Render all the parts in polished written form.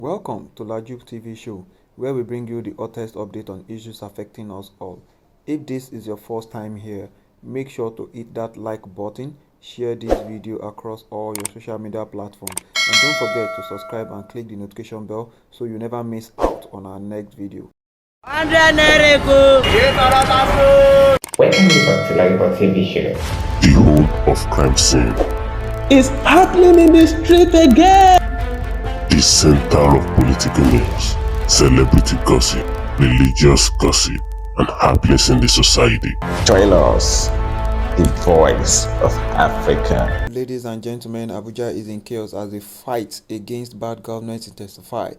Welcome to Lajube TV show, where we bring you the hottest update on issues affecting us all. If this is your first time here, make sure to hit that like button, share this video across all your social media platforms, and don't forget to subscribe and click the notification bell so you never miss out on our next video. Welcome back to Lajube TV show. The whole of crime scene. It's happening in the street again. The center of political news, celebrity gossip, religious gossip, and happiness in the society. Join us, the voice of Africa. Ladies and gentlemen, Abuja is in chaos as the fight against bad governance intensifies.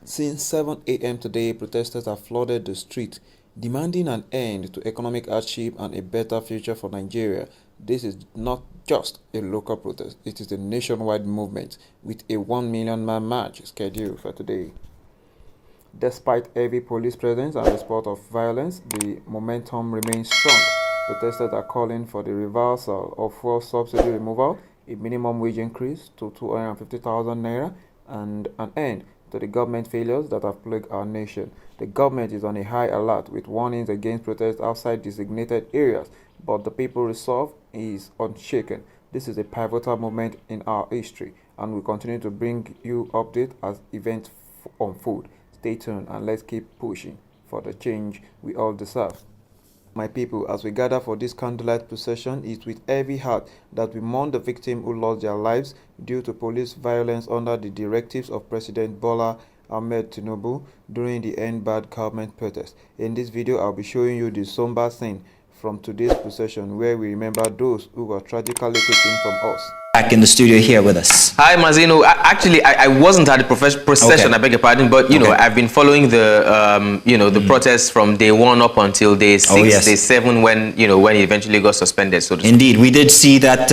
Since 7 a.m. today, protesters have flooded the street, demanding an end to economic hardship and a better future for Nigeria. This is not just a local protest, it is a nationwide movement with a 1 million man march scheduled for today. Despite heavy police presence and the sport of violence, the momentum remains strong. Protesters are calling for the reversal of fuel subsidy removal, a minimum wage increase to 250,000 naira, and an end to the government failures that have plagued our nation. The government is on a high alert with warnings against protests outside designated areas, but the people's resolve is unshaken. This is a pivotal moment in our history, and we continue to bring you updates as events unfold. Stay tuned and let's keep pushing for the change we all deserve. My people, as we gather for this candlelight procession, it's with heavy heart that we mourn the victims who lost their lives due to police violence under the directives of President Bola Ahmed Tinubu during the End Bad Government protest. In this video, I'll be showing you the somber scene from today's procession where we remember those who were tragically taken from us. Back in the studio here with us. Hi, Mazino. Actually, I wasn't at the procession. Okay. I beg your pardon, but you know, I've been following the the protests from day 1 up until day 6, day 7, when when it eventually got suspended. So indeed, we did see that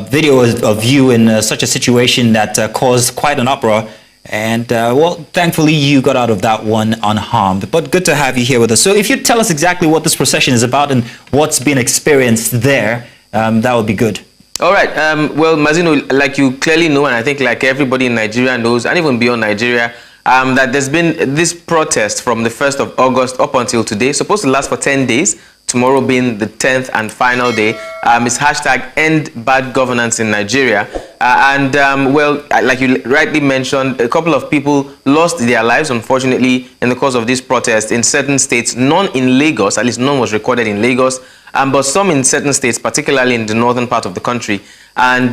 video of you in such a situation that caused quite an uproar. And well, thankfully you got out of that one unharmed. But good to have you here with us. So if you tell us exactly what this procession is about and what's been experienced there, that would be good. All right. Well, Mazino, like you clearly know, and I think like everybody in Nigeria knows, and even beyond Nigeria, that there's been this protest from the 1st of August up until today, supposed to last for 10 days. Tomorrow being the 10th and final day. It's hashtag End Bad Governance in Nigeria. Well, like you rightly mentioned, a couple of people lost their lives, unfortunately, in the course of this protest in certain states, none in Lagos, at least none was recorded in Lagos, but some in certain states, particularly in the northern part of the country. And,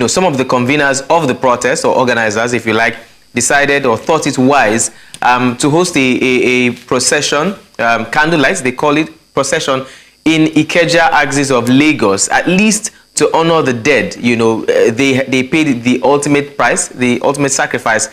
some of the conveners of the protest, or organizers, if you like, decided or thought it wise to host a procession, candlelight, they call it, procession in Ikeja axis of Lagos, at least to honor the dead. They paid the ultimate price, the ultimate sacrifice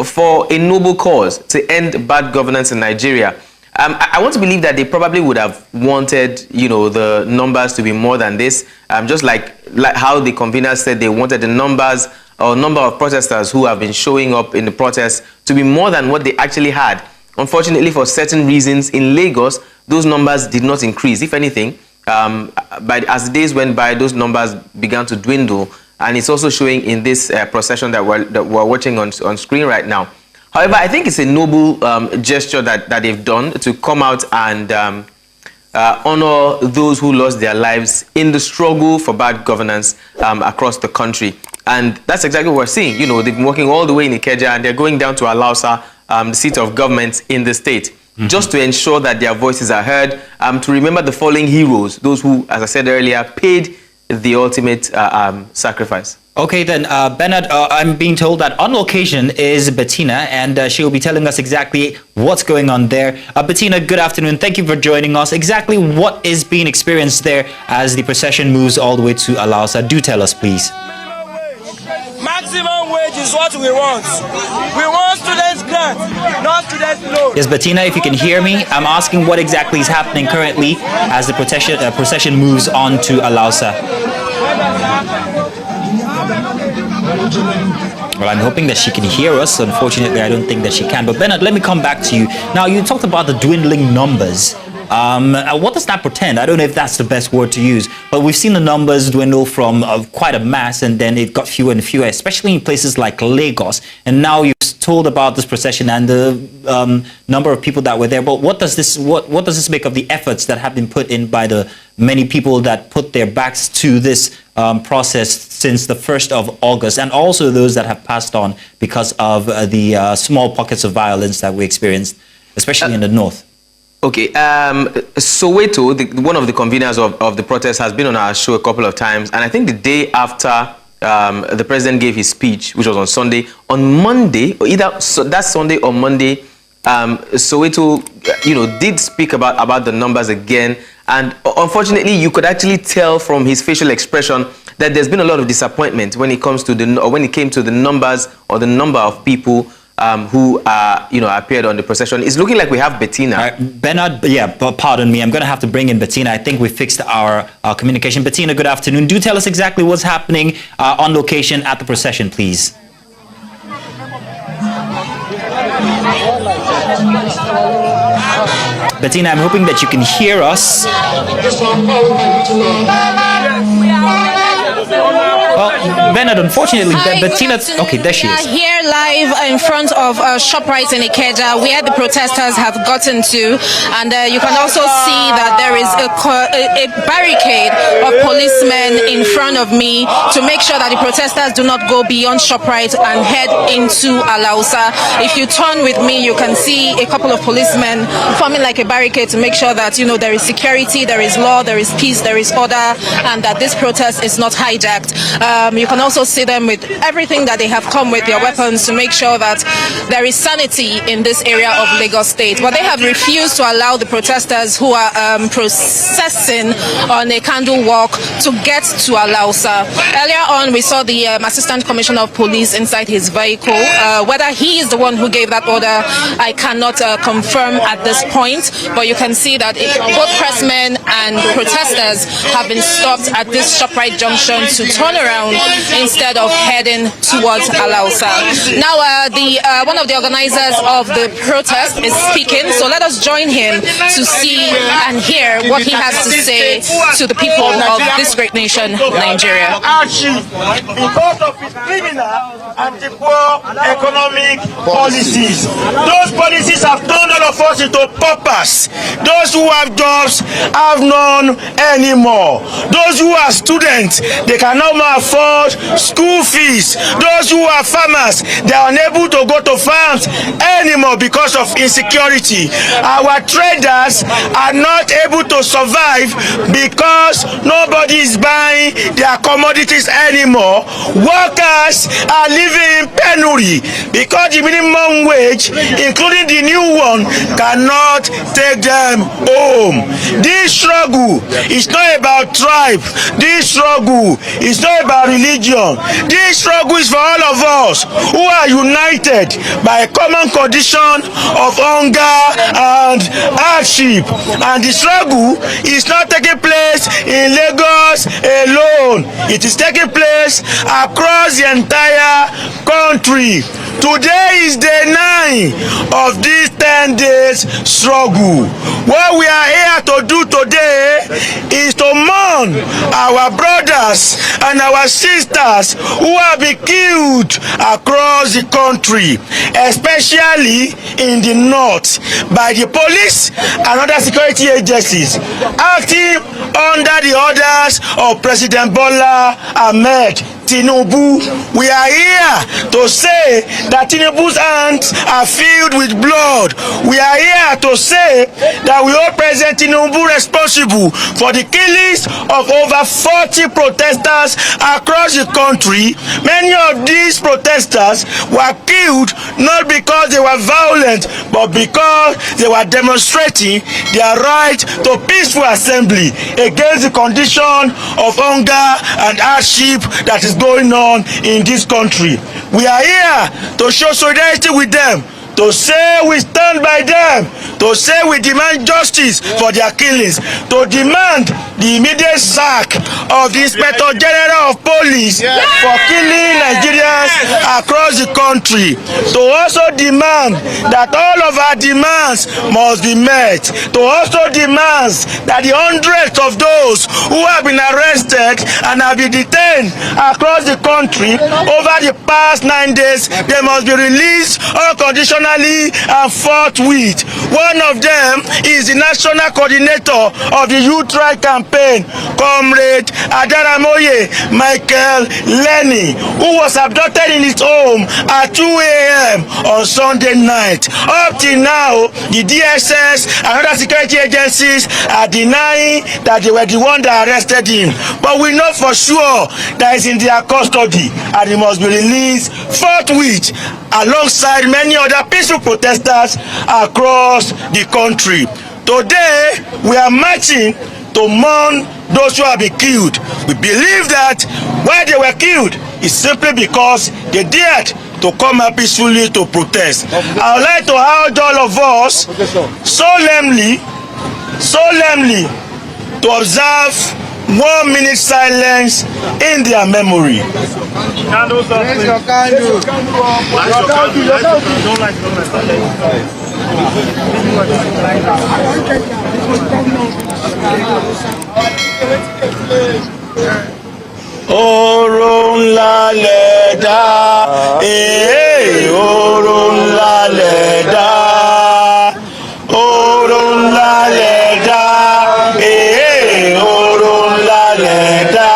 for a noble cause to end bad governance in Nigeria. I want to believe that they probably would have wanted, the numbers to be more than this, just like how the conveners said they wanted the numbers or number of protesters who have been showing up in the protests to be more than what they actually had. Unfortunately, for certain reasons in Lagos, those numbers did not increase. If anything, as the days went by, those numbers began to dwindle, and it's also showing in this procession that we're watching on screen right now. However, I think it's a noble gesture that they've done to come out and honor those who lost their lives in the struggle for bad governance across the country. And that's exactly what we're seeing. They've been working all the way in Ikeja, and they're going down to Alausa, the seat of government in the state, just to ensure that their voices are heard, to remember the fallen heroes, those who, as I said earlier, paid the ultimate sacrifice. Okay, then, Bernard, I'm being told that on location is Bettina, and she will be telling us exactly what's going on there. Bettina, good afternoon. Thank you for joining us. Exactly what is being experienced there as the procession moves all the way to Alausa? Do tell us, please. Maximum wage is what we want. We want students grant, not students loan. Yes, Bettina, if you can hear me, I'm asking what exactly is happening currently as the procession moves on to Alausa. Well, I'm hoping that she can hear us. Unfortunately, I don't think that she can. But Bernard, let me come back to you. Now, you talked about the dwindling numbers. What does that portend? I don't know if that's the best word to use, but we've seen the numbers dwindle from quite a mass, and then it got fewer and fewer, especially in places like Lagos. And now you're told about this procession and the number of people that were there. But what does this make of the efforts that have been put in by the many people that put their backs to this process since the 1st of August, and also those that have passed on because of the small pockets of violence that we experienced, especially in the north? Okay, Soweto, one of the conveners of the protest, has been on our show a couple of times, and I think the day after the president gave his speech, which was on Sunday, on Monday, or either that Sunday or Monday, Soweto, did speak about the numbers again, and unfortunately, you could actually tell from his facial expression that there's been a lot of disappointment when it came to the numbers or the number of people who appeared on the procession. It's looking like we have Bettina. Bernard, pardon me. I'm going to have to bring in Bettina. I think we fixed our communication. Bettina, good afternoon. Do tell us exactly what's happening on location at the procession, please. Bettina, I'm hoping that you can hear us. Well, Bernard, unfortunately, Bettina... Okay, there she is. Here live in front of ShopRite in Ikeja, where the protesters have gotten to. And you can also see that there is a barricade of policemen in front of me to make sure that the protesters do not go beyond ShopRite and head into Alausa. If you turn with me, you can see a couple of policemen forming like a barricade to make sure that, there is security, there is law, there is peace, there is order, and that this protest is not hijacked. You can also see them with everything that they have come with, their weapons, to make sure that there is sanity in this area of Lagos State. But they have refused to allow the protesters who are processing on a candle walk to get to Alausa. Earlier on, we saw the Assistant Commissioner of Police inside his vehicle. Whether he is the one who gave that order, I cannot confirm at this point, but you can see that both pressmen and protesters have been stopped at this ShopRite junction to turn around instead of heading towards Alausa. Now, one of the organizers of the protest is speaking, so let us join him to see and hear what he has to say to the people of this great nation, Nigeria. Because of his criminal anti-poor economic policies. Those policies have turned all of us into paupers. Those who have jobs have none anymore. Those who are students, they can no more afford school fees. Those who are farmers, they are unable to go to farms anymore because of insecurity. Our traders are not able to survive because nobody is buying their commodities anymore. Workers are living in penury because the minimum wage, including the new one, cannot take them home. This struggle is not about tribe. This struggle is not about religion. This struggle is for all of us who are united by a common condition of hunger and hardship. And the struggle is not taking place in Lagos alone. It is taking place across the entire country. Today is day 9 of this 10 days struggle. What we are here to do today is to mourn our brothers and our sisters who have been killed across the country, especially in the north, by the police and other security agencies acting under the orders of President Bola Ahmed Tinubu. We are here to say that Tinubu's hands are filled with blood. We are here to say that we hold President Tinubu responsible for the killings of over 40 protesters across the country. Many of these protesters were killed not because they were violent, but because they were demonstrating their right to peaceful assembly against the condition of hunger and hardship that is going on in this country. We are here to show solidarity with them, to say we stand by them, to say we demand justice for their killings, to demand the immediate sack of the Inspector General of Police for killing Nigerians across the country, to also demand that all of our demands must be met, to also demand that the hundreds of those who have been arrested and have been detained across the country over the past 9 days, they must be released unconditionally and forthwith. One of them is the national coordinator of the Youth Right Campaign, Comrade Adaramoye Michael Lenny, who was abducted in his home at 2 a.m. on Sunday night. Up till now, the DSS and other security agencies are denying that they were the one that arrested him. But we know for sure that he's in their custody and he must be released forthwith alongside many other peaceful protesters across the country. Today, we are marching to mourn those who have been killed. We believe that why they were killed is simply because they dared to come out peacefully to protest. I would like to urge all of us solemnly to observe 1 minute silence in their memory. Candles up, please. Your candle. Don't light. Oró ńlá lẹ̀ dá, oró ńlá lẹ̀ dá, oró ńlá lẹ̀ dá, oró ńlá lẹ̀ dá.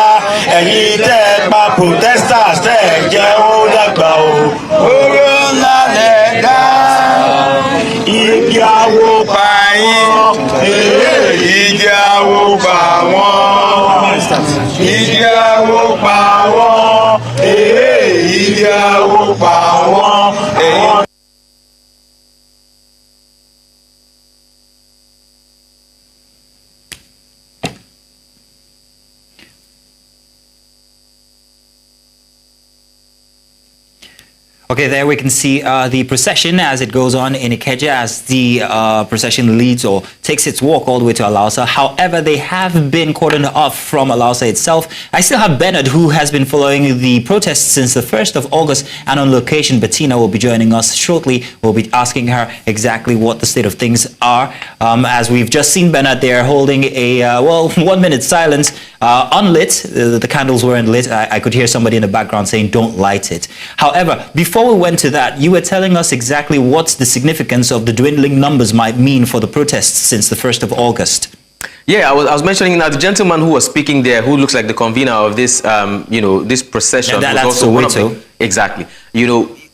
Ẹ̀yin tẹ́ pa protesters tẹ́ jẹ́ ó dàgbà o. Oró ńlá lẹ̀ dá. Igi àwo pa yín, igi àwo pa wọ́n. Igi àwo pa wọ́n, igi àwo pa wọ́n. Okay, there we can see the procession as it goes on in Ikeja, as the procession leads or takes its walk all the way to Alausa. However, they have been cordoned off from Alausa itself. I still have Bernard, who has been following the protests since the 1st of August and on location. Bettina will be joining us shortly. We'll be asking her exactly what the state of things are. As we've just seen Bernard there holding a, 1 minute silence, unlit. The candles weren't lit. I could hear somebody in the background saying, don't light it. However, before we went to that, you were telling us exactly what the significance of the dwindling numbers might mean for the protests since the 1st of August. Yeah, I was mentioning now the gentleman who was speaking there, who looks like the convener of this, this procession. Yeah, was that's also one of the, exactly.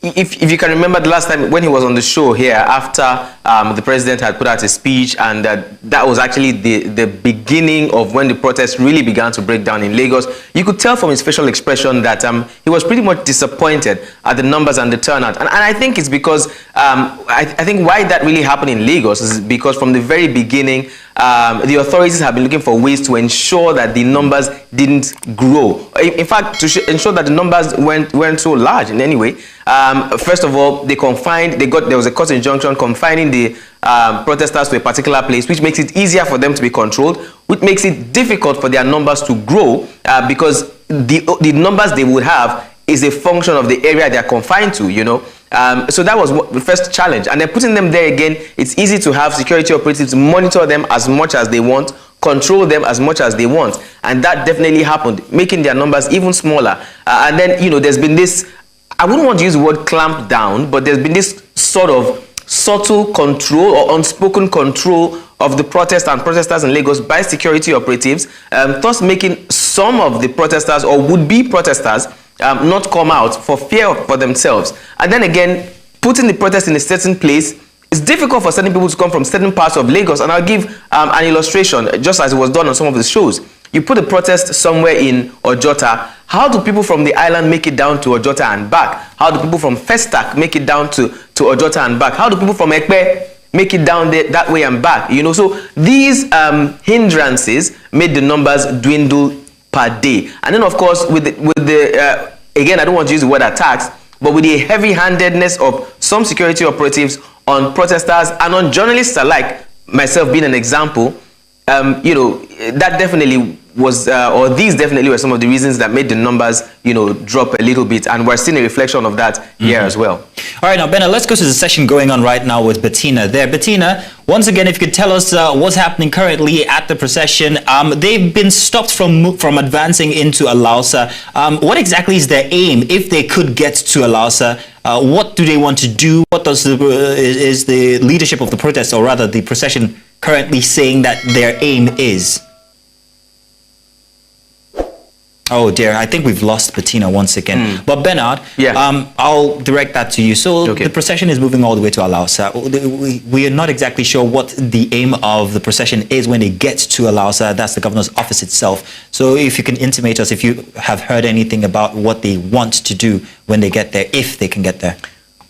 If you can remember the last time when he was on the show here, after the president had put out his speech, and that was actually the beginning of when the protests really began to break down in Lagos, you could tell from his facial expression that he was pretty much disappointed at the numbers and the turnout. And I think it's because, I think why that really happened in Lagos is because from the very beginning, the authorities have been looking for ways to ensure that the numbers didn't grow. In fact, to ensure that the numbers weren't so large in any way. First of all, there was a court injunction confining the protesters to a particular place, which makes it easier for them to be controlled, which makes it difficult for their numbers to grow because the numbers they would have is a function of the area they are confined to, So that was the first challenge. And then putting them there again, it's easy to have security operatives monitor them as much as they want, control them as much as they want. And that definitely happened, making their numbers even smaller. And then, there's been this, I wouldn't want to use the word clamp down, but there's been this sort of subtle control or unspoken control of the protests and protesters in Lagos by security operatives, thus making some of the protesters or would-be protesters not come out for fear for themselves. And then again, putting the protest in a certain place, it's difficult for certain people to come from certain parts of Lagos. And I'll give an illustration, just as it was done on some of the shows. You put a protest somewhere in Ojota. How do people from the island make it down to Ojota and back? How do people from Festac make it down to Ojota and back? How do people from Ekpe make it down there that way and back? So these hindrances made the numbers dwindle per day. And then, of course, with the again, I don't want to use the word attacks, but with the heavy-handedness of some security operatives on protesters and on journalists alike, myself being an example, that definitely was, or these definitely were some of the reasons that made the numbers, drop a little bit. And we're seeing a reflection of that here as well. All right, now, Benna, let's go to the session going on right now with Bettina there. Bettina, once again, if you could tell us what's happening currently at the procession. They've been stopped from advancing into Alausa. What exactly is their aim if they could get to Alausa? What do they want to do? What does is the leadership of the protest, or rather the procession, currently saying that their aim is? Oh dear, I think we've lost Bettina once again. But Bernard, I'll direct that to you. So the procession is moving all the way to Alausa. We are not exactly sure what the aim of the procession is when they get to Alausa. That's the governor's office itself. So if you can intimate us, if you have heard anything about what they want to do when they get there, if they can get there.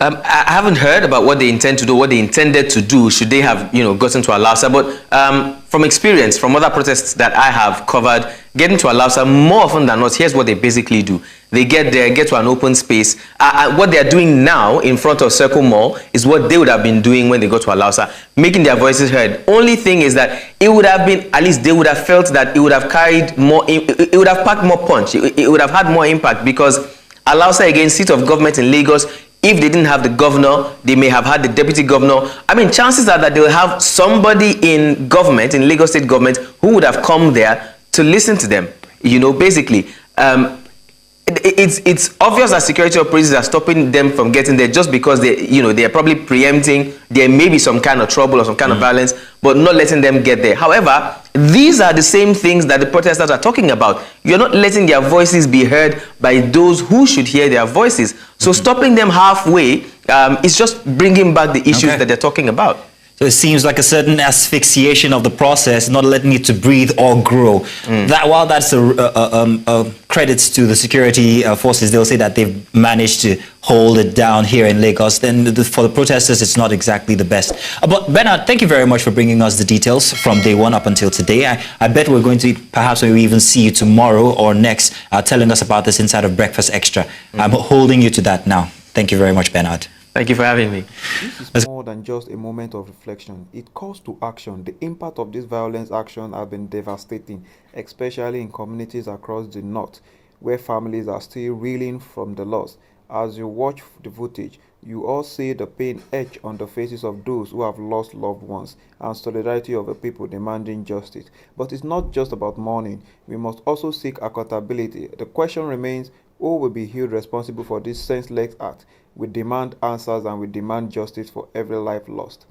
I haven't heard about what they intend to do, what they intended to do should they have, gotten to Alausa. But from experience, from other protests that I have covered, getting to Alausa, more often than not, here's what they basically do. They get there, get to an open space. What they're doing now in front of Circle Mall is what they would have been doing when they got to Alausa, making their voices heard. Only thing is that it would have been, at least they would have felt that it would have carried more, it would have packed more punch. It would have had more impact, because Alausa, again, seat of government in Lagos. If they didn't have the governor, they may have had the deputy governor. I mean, chances are that they'll have somebody in government, in Lagos state government, who would have come there to listen to them. Basically, it's obvious that security operatives are stopping them from getting there just because they are probably preempting there may be some kind of trouble or some kind of violence, but not letting them get there. However, these are the same things that the protesters are talking about. You're not letting their voices be heard by those who should hear their voices. So stopping them halfway is just bringing back the issues that they're talking about. So it seems like a certain asphyxiation of the process, not letting it to breathe or grow. That, while that's credits to the security forces, they'll say that they've managed to hold it down here in Lagos. Then for the protesters, it's not exactly the best. But Bernard, thank you very much for bringing us the details from day one up until today. I bet we're going to perhaps maybe even see you tomorrow or next, telling us about this inside of Breakfast Extra. I'm holding you to that now. Thank you very much, Bernard. Thank you for having me. This is more than just a moment of reflection. It calls to action. The impact of this violence action has been devastating, especially in communities across the north, where families are still reeling from the loss. As you watch the footage, you all see the pain etched on the faces of those who have lost loved ones and solidarity of the people demanding justice. But it's not just about mourning. We must also seek accountability. The question remains, who will be held responsible for this senseless act? We demand answers and we demand justice for every life lost.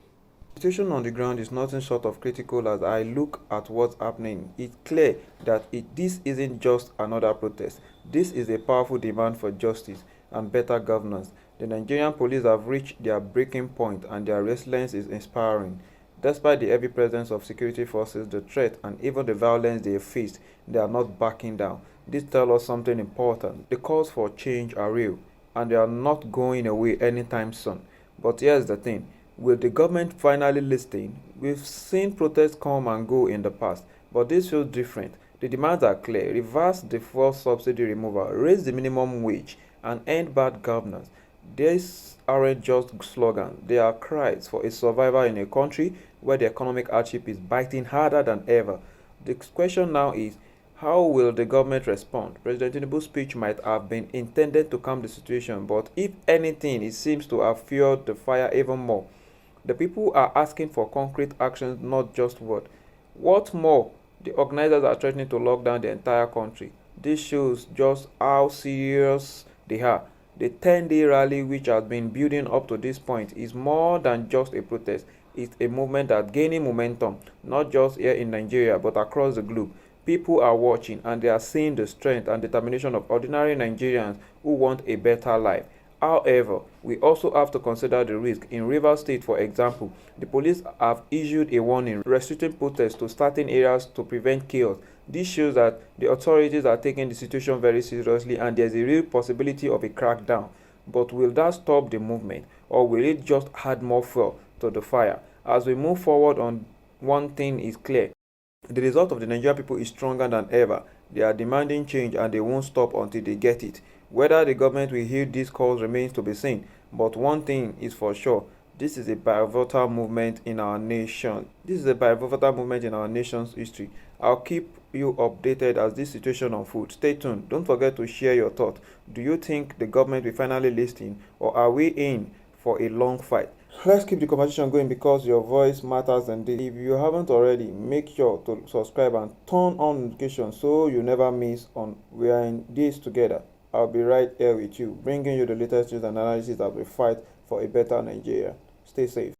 The situation on the ground is nothing short of critical. As I look at what's happening, it's clear that this isn't just another protest. This is a powerful demand for justice and better governance. The Nigerian police have reached their breaking point and their resilience is inspiring. Despite the heavy presence of security forces, the threat and even the violence they faced, they are not backing down. This tells us something important. The calls for change are real, and they are not going away anytime soon. But here's the thing, will the government finally listen? We've seen protests come and go in the past, but this feels different. The demands are clear: reverse the fuel subsidy removal, raise the minimum wage, and end bad governance. These aren't just slogans, they are cries for a survival in a country where the economic hardship is biting harder than ever. The question now is, how will the government respond? President Tinubu's speech might have been intended to calm the situation, but if anything, it seems to have fueled the fire even more. The people are asking for concrete actions, not just words. What more? The organizers are threatening to lock down the entire country. This shows just how serious they are. The 10-day rally, which has been building up to this point, is more than just a protest. It's a movement that's gaining momentum, not just here in Nigeria, but across the globe. People are watching and they are seeing the strength and determination of ordinary Nigerians who want a better life. However, we also have to consider the risk. In Rivers State, for example, the police have issued a warning restricting protests to certain areas to prevent chaos. This shows that the authorities are taking the situation very seriously and there's a real possibility of a crackdown. But will that stop the movement, or will it just add more fuel to the fire? As we move forward on, one thing is clear. The result of the Nigerian people is stronger than ever. They are demanding change and they won't stop until they get it. Whether the government will heed these calls remains to be seen. But one thing is for sure, This is a pivotal movement in our nation. This is a pivotal movement in our nation's history. I'll keep you updated as this situation unfolds. Stay tuned. Don't forget to share your thoughts. Do you think the government will finally listen, or are we in for a long fight? Let's keep the conversation going because your voice matters indeed. If you haven't already, make sure to subscribe and turn on notifications so you never miss on We Are in This Together. I'll be right here with you, bringing you the latest news and analysis as we fight for a better Nigeria. Stay safe.